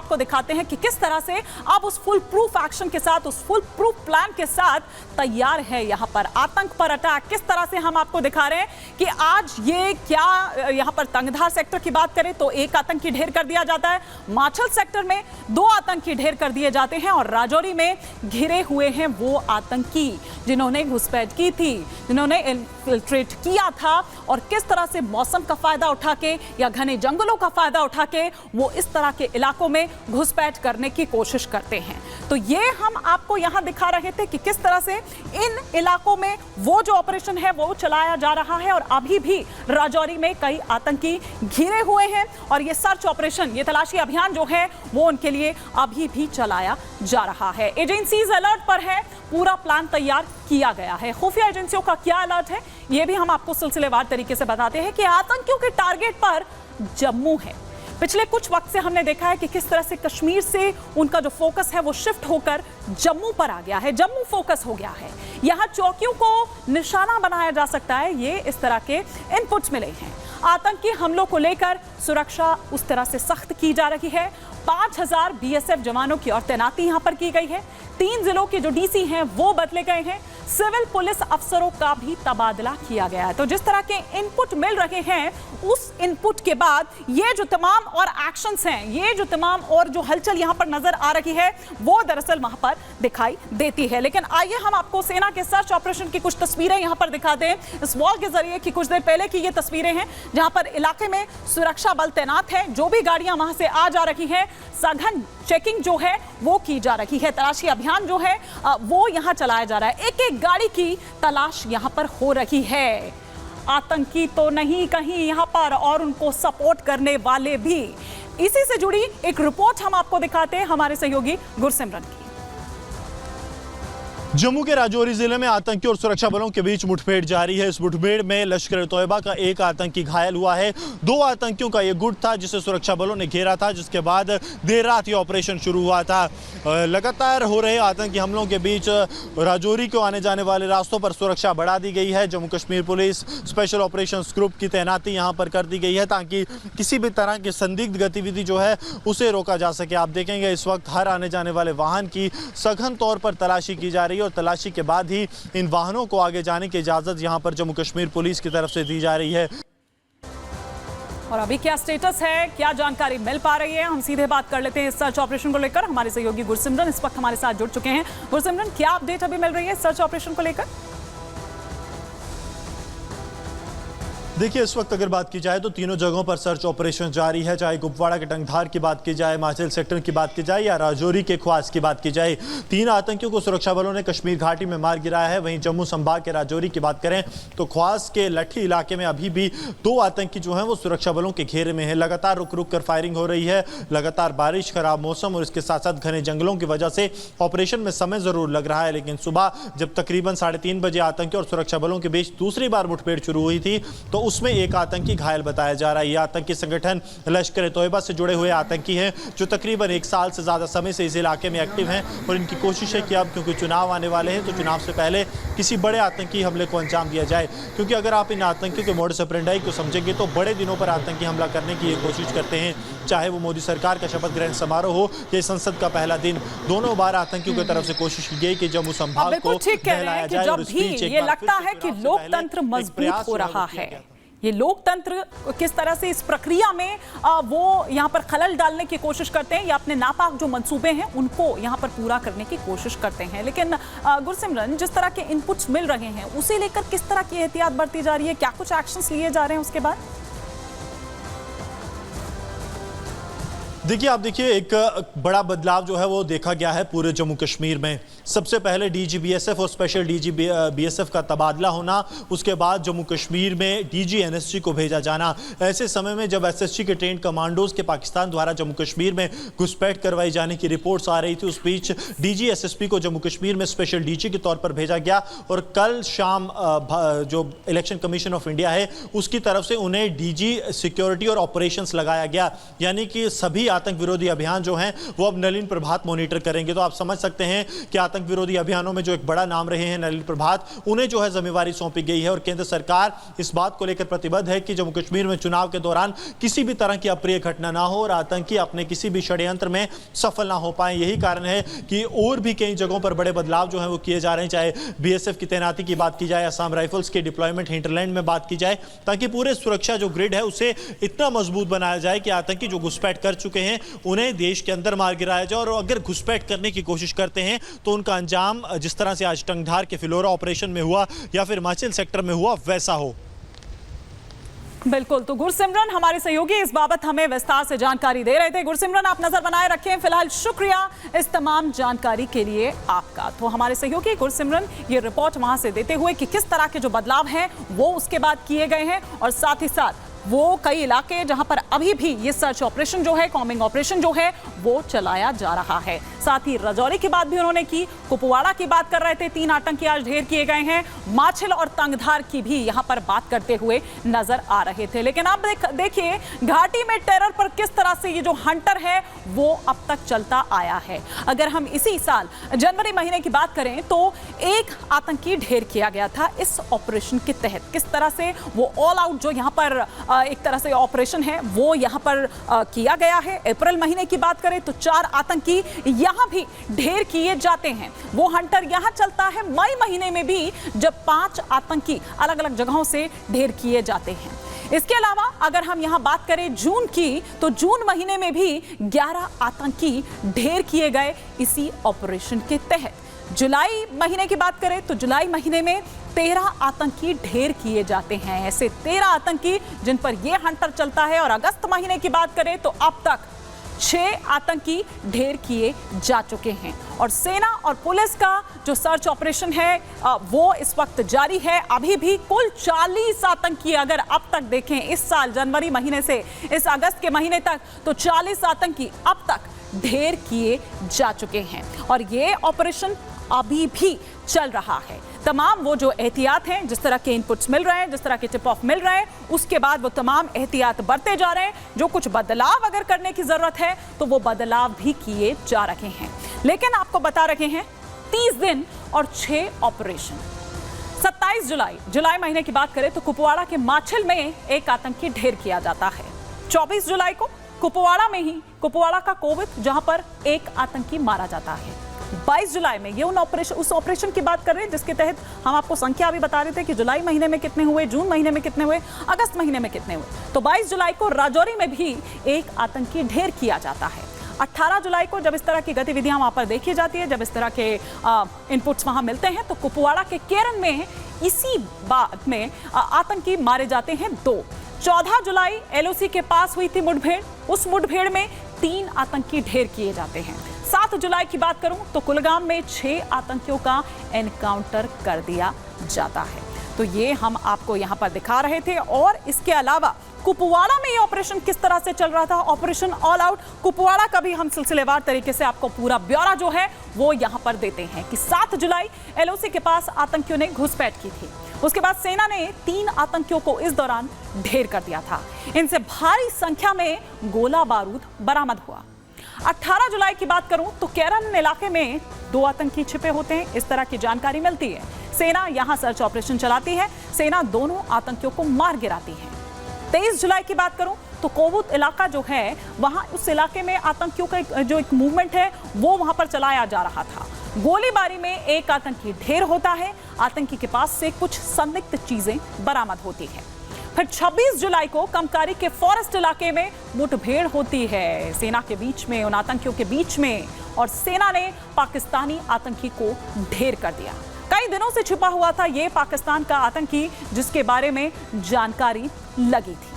आपको दिखाते हैं कि किस तरह से अब उस फुल प्रूफ एक्शन के साथ, उस फुल प्रूफ प्लान के साथ तैयार है यहां पर आतंक पर अटैक। किस तरह से हम आपको दिखा रहे हैं कि आज ये क्या, यहां पर तंगधार सेक्टर की बात करें तो एक आतंकी ढेर कर दिया जाता है, माछल सेक्टर में 2 आतंकी ढेर कर दिए जाते हैं और राजौरी में घिरे हुए हैं वो आतंकी जिन्होंने घुसपैठ की थी, जिन्होंने इन्फिल्ट्रेट किया था और किस तरह से मौसम का फायदा उठा के या घने जंगलों का फायदा उठा के वो इस तरह के इलाकों में घुसपैठ करने की कोशिश करते हैं। तो ये हम आपको यहां दिखा रहे थे कि किस तरह से इन इलाकों में वो जो ऑपरेशन है वो चलाया जा रहा है और अभी भी राजौरी में कई आतंकी घिरे हुए हैं और ये सर्च ऑपरेशन, ये तलाशी अभियान जो है वो उनके लिए अभी भी चलाया जा रहा है। एजेंसीज अलर्ट पर है, पूरा प्लान तैयार किया गया है। खुफिया एजेंसियों का क्या अलर्ट है ये भी हम आपको सिलसिलेवार तरीके से बताते हैं कि आतंकियों के टारगेट पर जम्मू है। पिछले कुछ वक्त से हमने देखा है कि किस तरह से कश्मीर से उनका जो फोकस है वो शिफ्ट होकर जम्मू पर आ गया है, जम्मू फोकस हो गया है। यहां चौकियों को निशाना बनाया जा सकता है, ये इस तरह के इनपुट्स मिले हैं। आतंकी हमलों को लेकर सुरक्षा उस तरह से सख्त की जा रही है। 5000 बीएसएफ जवानों की और तैनाती यहां पर की गई है। 3 जिलों के जो डीसी हैं वो बदले गए हैं। सिविल पुलिस अफसरों का भी तबादला किया गया है। तो जिस तरह के इनपुट मिल रहे हैं उस इनपुट के बाद ये जो तमाम और एक्शंस हैं, ये जो तमाम और जो हलचल यहां पर नजर आ रही है वो दरअसल वहां पर दिखाई देती है। लेकिन आइए हम आपको सेना के सर्च ऑपरेशन की कुछ तस्वीरें यहां पर दिखाते हैं इस वॉल के जरिए कि कुछ देर पहले की ये तस्वीरें हैं जहां पर इलाके में सुरक्षा बल तैनात है। जो भी गाड़ियां वहां से आ जा रही हैं सघन चेकिंग जो है वो की जा रही है, तलाशी अभियान जो है वो यहां चलाया जा रहा है। एक एक गाड़ी की तलाश यहां पर हो रही है। आतंकी तो नहीं कहीं यहां पर और उनको सपोर्ट करने वाले भी। इसी से जुड़ी एक रिपोर्ट हम आपको दिखाते हैं हमारे सहयोगी गुरसिमरन की। जम्मू के राजौरी जिले में आतंकी और सुरक्षा बलों के बीच मुठभेड़ जारी है। इस मुठभेड़ में लश्कर तोयबा का एक आतंकी घायल हुआ है। 2 आतंकियों का यह गुट था जिसे सुरक्षा बलों ने घेरा था, जिसके बाद देर रात ये ऑपरेशन शुरू हुआ था। लगातार हो रहे आतंकी हमलों के बीच राजौरी को आने जाने वाले रास्तों पर सुरक्षा बढ़ा दी गई है। Jammu Kashmir police special operation group की तैनाती यहाँ पर कर दी गई है ताकि किसी भी तरह की संदिग्ध गतिविधि जो है उसे रोका जा सके। आप देखेंगे इस वक्त हर आने जाने वाले वाहन की सघन तौर पर तलाशी की जा रही है और तलाशी के बाद ही इन वाहनों को आगे जाने की इजाजत यहां पर जम्मू कश्मीर पुलिस की तरफ से दी जा रही है। और अभी क्या स्टेटस है, क्या जानकारी मिल पा रही है, हम सीधे बात कर लेते हैं इस सर्च ऑपरेशन को लेकर। हमारे सहयोगी गुरसिमरन इस वक्त हमारे साथ जुड़ चुके हैं। गुरसिमरन, क्या अपडेट अभी मिल रही है सर्च ऑपरेशन को लेकर? देखिए इस वक्त अगर बात की जाए तो तीनों जगहों पर सर्च ऑपरेशन जारी है, चाहे कुपवाड़ा के टंगधार की बात की जाए, माछिल सेक्टर की बात की जाए या राजौरी के ख्वास की बात की जाए। 3 आतंकियों को सुरक्षा बलों ने कश्मीर घाटी में मार गिराया है। वहीं जम्मू संभाग के राजौरी की बात करें तो ख्वास के लठी इलाके में अभी भी 2 आतंकी जो हैं वो सुरक्षा बलों के घेरे में है। लगातार रुक रुक कर फायरिंग हो रही है। लगातार बारिश, खराब मौसम और इसके साथ साथ घने जंगलों की वजह से ऑपरेशन में समय जरूर लग रहा है। लेकिन सुबह जब तकरीबन 3:30 बजे आतंकी और सुरक्षा बलों के बीच दूसरी बार मुठभेड़ शुरू हुई थी तो उसमें एक आतंकी घायल बताया जा रहा है। यह आतंकी संगठन लश्कर तोयबा से जुड़े हुए आतंकी हैं जो तकरीबन 1 साल से ज्यादा समय से इस इलाके में एक्टिव हैं और इनकी कोशिश है कि अब क्योंकि चुनाव आने वाले हैं तो चुनाव से पहले किसी बड़े आतंकी हमले को अंजाम दिया जाए। क्योंकि अगर आप इन आतंकियों के मोडस ऑपरेंडी को समझेंगे तो बड़े दिनों पर आतंकी हमला करने की कोशिश करते हैं, चाहे वो मोदी सरकार का शपथ ग्रहण समारोह हो या संसद का पहला दिन। दोनों बार आतंकियों की तरफ से कोशिश की गई कि जम्मू संभाग को फैलाया जाए। जब भी ये लगता है कि लोकतंत्र मजबूत हो रहा है, ये लोकतंत्र किस तरह से इस प्रक्रिया में वो यहाँ पर खलल डालने की कोशिश करते हैं या अपने नापाक जो मंसूबे हैं उनको यहाँ पर पूरा करने की कोशिश करते हैं। लेकिन गुरसिमरन, जिस तरह के इनपुट्स मिल रहे हैं उसे लेकर किस तरह की एहतियात बरती जा रही है, क्या कुछ एक्शंस लिए जा रहे हैं उसके बाद? देखिए आप देखिए एक बड़ा बदलाव जो है वो देखा गया है पूरे जम्मू कश्मीर में। सबसे पहले डीजी बीएसएफ और स्पेशल डीजी बीएसएफ का तबादला होना, उसके बाद जम्मू कश्मीर में डीजी एनएसजी को भेजा जाना। ऐसे समय में जब एसएसजी के ट्रेंड कमांडोज के पाकिस्तान द्वारा जम्मू कश्मीर में घुसपैठ करवाई जाने की रिपोर्ट्स आ रही थी, उस बीच डीजी एसएसपी को जम्मू कश्मीर में स्पेशल डीजी के तौर पर भेजा गया और कल शाम जो इलेक्शन कमीशन ऑफ इंडिया है उसकी तरफ से उन्हें डीजी सिक्योरिटी और ऑपरेशंस लगाया गया। यानी कि सभी आतंक विरोधी अभियान जो है वो अब नलिन प्रभात मॉनिटर करेंगे। तो आप समझ सकते हैं कि आतंक विरोधी अभियानों में जो एक बड़ा नाम रहे हैं नलिन प्रभात, उन्हें जो है जिम्मेवारी सौंपी गई है और केंद्र सरकार इस बात को लेकर प्रतिबद्ध है कि जम्मू कश्मीर में चुनाव के दौरान किसी भी तरह की अप्रिय घटना ना हो और आतंकी अपने किसी भी षड्यंत्र में सफल ना हो पाए। यही कारण है कि और भी कई जगहों पर बड़े बदलाव जो है वो किए जा रहे हैं, चाहे बीएसएफ की तैनाती की बात की जाए, असम राइफल्स के डिप्लॉयमेंट हिंटरलैंड में बात की जाए, ताकि पूरे सुरक्षा जो ग्रिड है उसे इतना मजबूत बनाया जाए कि आतंकी जो घुसपैठ कर चुके हैं उन्हें देश के अंदर मार गिराया जाए और अगर घुसपैठ करने की कोशिश करते हैं तो उनका अंजाम जिस तरह से आज टंगधार के फिलौरा ऑपरेशन में हुआ या फिर हिमाचल सेक्टर में हुआ वैसा हो। बिल्कुल, तो गुरसिमरन हमारे सहयोगी इस बाबत हमें विस्तार से जानकारी दे रहे थे। गुरसिमरन, आप नजर बनाए रखें। फिलहाल शुक्रिया इस तमाम जानकारी के लिए आपका। तो हमारे सहयोगी गुरसिमरन ये रिपोर्ट वहां से देते हुए कि किस तरह के जो बदलाव हैं वो उसके बाद किए गए हैं और साथ ही साथ वो कई इलाके जहां पर अभी भी ये सर्च ऑपरेशन जो है, कॉम्बिंग ऑपरेशन जो है वो चलाया जा रहा है। साथ ही राजौरी की बात भी उन्होंने की, कुपवाड़ा की बात कर रहे थे, 3 आतंकी आज ढेर किए गए हैं, माछिल और तंगधार की भी यहां पर बात करते हुए नजर आ रहे थे। लेकिन अब देखिए घाटी में टेरर पर किस तरह से ये जो हंटर है वो अब तक चलता आया है। अगर हम इसी साल जनवरी महीने की बात करें तो एक आतंकी ढेर किया गया था इस ऑपरेशन के तहत। किस तरह से वो ऑल आउट जो यहां पर एक तरह से ऑपरेशन है वो यहां पर किया गया है। अप्रैल महीने की बात करें तो 4 आतंकी यहां भी ढेर किए जाते हैं। वो हंटर यहां चलता है मई महीने में भी, जब 5 आतंकी अलग अलग जगहों से ढेर किए जाते हैं। इसके अलावा अगर हम यहां बात करें जून की, तो जून महीने में भी 11 आतंकी ढेर किए गए इसी ऑपरेशन के तहत। जुलाई महीने की बात करें तो जुलाई महीने में 13 आतंकी ढेर किए जाते हैं। ऐसे 13 आतंकी जिन पर यह हंटर चलता है। और अगस्त महीने की बात करें तो अब तक 6 आतंकी ढेर किए जा चुके हैं। और सेना और पुलिस का जो सर्च ऑपरेशन है वो इस वक्त जारी है। अभी भी कुल 40 आतंकी अगर अब तक देखें इस साल जनवरी महीने से इस अगस्त के महीने तक, तो 40 आतंकी अब तक ढेर किए जा चुके हैं। और ये ऑपरेशन अभी भी चल रहा है। तमाम वो जो एहतियात हैं, जिस तरह के इनपुट्स मिल रहे हैं, जिस तरह के टिप ऑफ मिल रहे हैं, उसके बाद वो तमाम एहतियात बरते जा रहे हैं। जो कुछ बदलाव अगर करने की जरूरत है तो वो बदलाव भी किए जा रहे हैं। लेकिन आपको बता रहे हैं 30 दिन और 6 ऑपरेशन। 27 जुलाई महीने की बात करें तो कुपवाड़ा के माछिल में एक आतंकी ढेर किया जाता है। 24 जुलाई को कुपवाड़ा में ही कुपवाड़ा का कोविड जहां पर एक आतंकी मारा जाता है। 22 जुलाई में ये उस ऑपरेशन की बात कर रहे हैं जिसके तहत हम आपको संख्या अभी बता रहे थे कि जुलाई महीने में कितने हुए, जून महीने में कितने हुए, अगस्त महीने में कितने हुए। तो 22 जुलाई को राजौरी में भी एक आतंकी ढेर किया जाता है। 18 जुलाई को जब इस तरह की गतिविधियां वहां पर देखी जाती है, जब इस तरह के इनपुट्स वहां मिलते हैं, तो कुपवाड़ा के केरन में इसी बात में आतंकी मारे जाते हैं 2। 14 जुलाई एलओसी के पास हुई थी मुठभेड़। उस मुठभेड़ में 3 आतंकी ढेर किए जाते हैं। 7 जुलाई की बात करूं तो कुलगाम में 6 आतंकियों का एनकाउंटर कर दिया जाता है। तो ये हम आपको यहां पर दिखा रहे थे। और इसके अलावा कुपवाड़ा में ये ऑपरेशन किस तरह से चल रहा था, ऑपरेशन ऑल आउट कुपवाड़ा का भी हम सिलसिलेवार तरीके से आपको पूरा ब्यौरा जो है वो यहां पर देते हैं कि 7 जुलाई एलओसी के पास आतंकियों ने घुसपैठ की थी। उसके बाद सेना ने 3 आतंकियों को इस दौरान ढेर कर दिया था। इनसे भारी संख्या में गोला बारूद बरामद हुआ। 18 जुलाई की बात करूं तो केरन इलाके में 2 आतंकी छिपे होते हैं, इस तरह की जानकारी मिलती है। सेना यहां सर्च ऑपरेशन चलाती है। सेना दोनों आतंकियों को मार गिराती है। 23 जुलाई की बात करूं तो कोवुत इलाका जो है वहां उस इलाके में आतंकियों का जो एक मूवमेंट है वो वहां पर चलाया जा रहा था। गोलीबारी में एक आतंकी ढेर होता है। आतंकी के पास से कुछ संदिग्ध चीजें बरामद होती है। फिर 26 जुलाई को कमकारी के फॉरेस्ट इलाके में मुठभेड़ होती है सेना के बीच में, उन आतंकियों के बीच में, और सेना ने पाकिस्तानी आतंकी को ढेर कर दिया। कई दिनों से छिपा हुआ था ये पाकिस्तान का आतंकी जिसके बारे में जानकारी लगी थी।